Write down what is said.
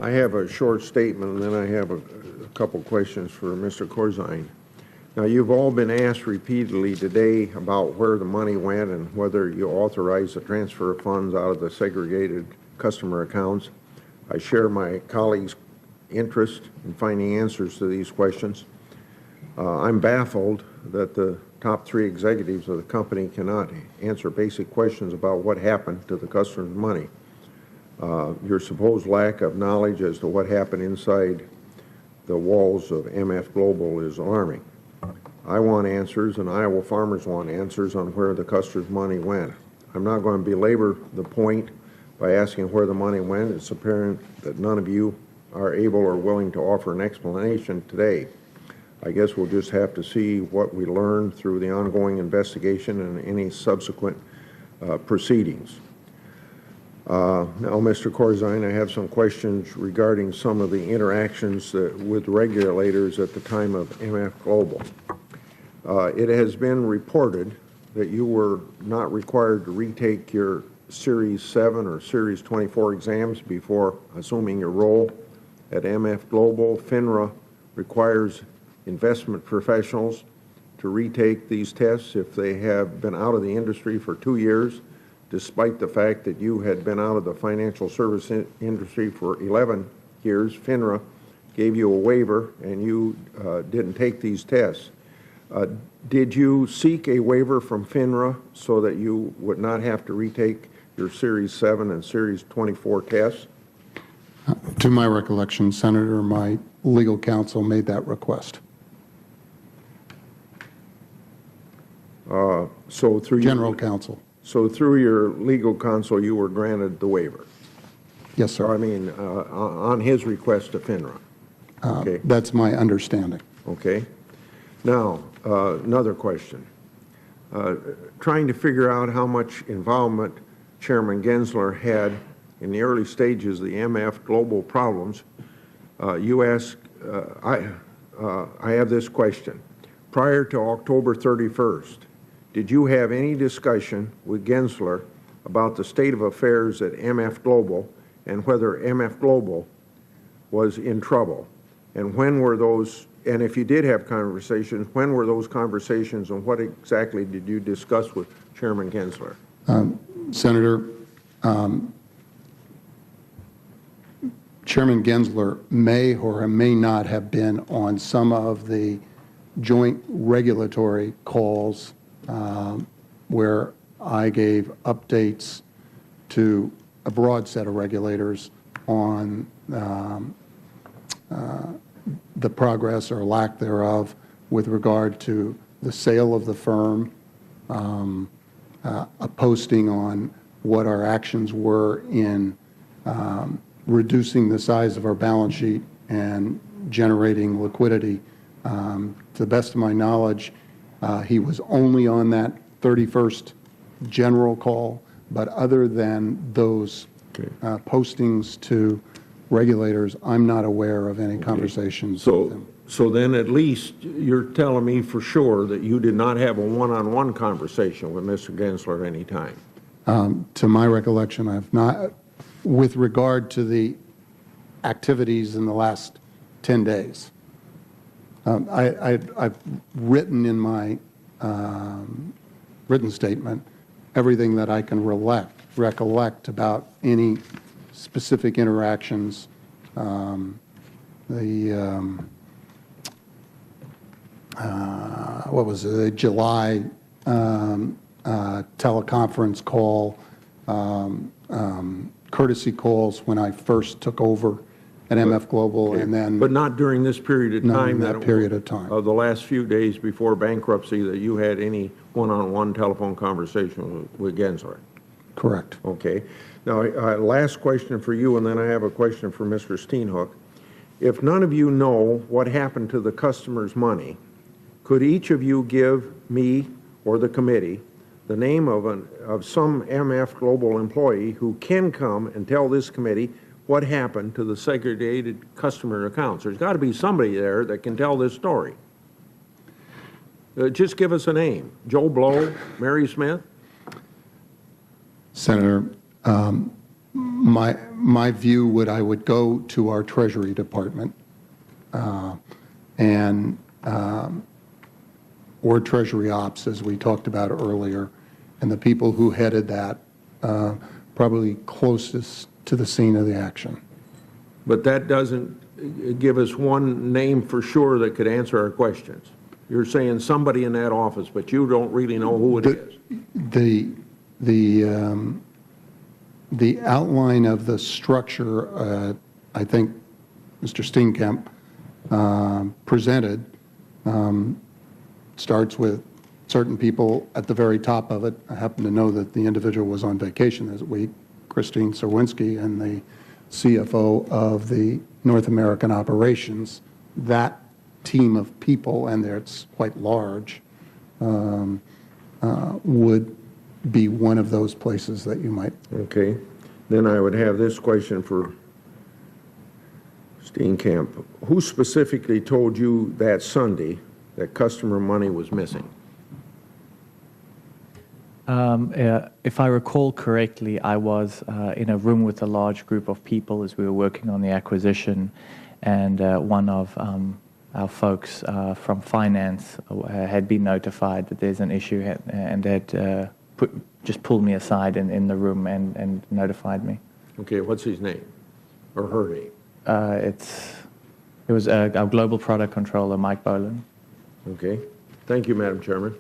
I have a short statement, and then I have a couple questions for Mr. Corzine. Now, you've all been asked repeatedly today about where the money went and whether you authorized the transfer of funds out of the segregated customer accounts. I share my colleagues' interest in finding answers to these questions. I'm baffled that the top 3 executives of the company cannot answer basic questions about what happened to the customer's money. Your supposed lack of knowledge as to what happened inside the walls of MF Global is alarming. I want answers, and Iowa farmers want answers on where the customer's money went. I'm not going to belabor the point by asking where the money went. It's apparent that none of you are able or willing to offer an explanation today. I guess we'll just have to see what we learn through the ongoing investigation and any subsequent proceedings. Now, Mr. Corzine, I have some questions regarding some of the interactions with regulators at the time of MF Global. It has been reported that you were not required to retake your Series 7 or Series 24 exams before assuming your role at MF Global. FINRA requires investment professionals to retake these tests if they have been out of the industry for 2 years, despite the fact that you had been out of the financial service industry for 11 years. FINRA gave you a waiver and you didn't take these tests. Did you seek a waiver from FINRA so that you would not have to retake your Series 7 and Series 24 tests? To my recollection, Senator, my legal counsel made that request. So through General counsel. So through your legal counsel, you were granted the waiver? Yes, sir. I mean, on his request to FINRA? Okay. That's my understanding. Okay. Now, another question. Trying to figure out how much involvement Chairman Gensler had in the early stages of the MF Global problems, you ask, I have this question. Prior to October 31st, did you have any discussion with Gensler about the state of affairs at MF Global and whether MF Global was in trouble? And when were those, and if you did have conversations, when were those conversations and what exactly did you discuss with Chairman Gensler? Senator, Chairman Gensler may or may not have been on some of the joint regulatory calls where I gave updates to a broad set of regulators on the progress or lack thereof with regard to the sale of the firm, a posting on what our actions were in reducing the size of our balance sheet and generating liquidity. To the best of my knowledge, he was only on that 31st general call, but other than those postings to regulators, I'm not aware of any conversations with them. So then at least you're telling me for sure that you did not have a one-on-one conversation with Mr. Gensler at any time? To my recollection, I have not. With regard to the activities in the last 10 days, I've written in my written statement everything that I can recollect about any specific interactions. What was it, the July teleconference call, courtesy calls when I first took over at MF Global, and then... But not during this period of time? Not in that period of time. Of the last few days before bankruptcy that you had any one-on-one telephone conversation with Gensler? Correct. Okay. Now, last question for you, and then I have a question for Mr. Steenhoek. If none of you know what happened to the customer's money, could each of you give me or the committee the name of some MF Global employee who can come and tell this committee what happened to the segregated customer accounts? There's got to be somebody there that can tell this story. Just give us a name. Joe Blow, Mary Smith? Senator, my view I would go to our Treasury Department and or Treasury Ops, as we talked about earlier, and the people who headed that probably closest to the scene of the action. But that doesn't give us one name for sure that could answer our questions. You're saying somebody in that office, but you don't really know who it is. The outline of the structure, I think Mr. Steenkamp presented, starts with certain people at the very top of it. I happen to know that the individual was on vacation this week, Christine Serwinski, and the CFO of the North American operations. That team of people, and it's quite large, would be one of those places that you might. Okay. Then I would have this question for Steenkamp. Who specifically told you that Sunday that customer money was missing? If I recall correctly, I was in a room with a large group of people as we were working on the acquisition, and one of our folks from finance had been notified that there's an issue, and had just pulled me aside in the room and notified me. Okay, what's his name or her name? It was our global product controller, Mike Boland. Okay. Thank you, Madam Chairman.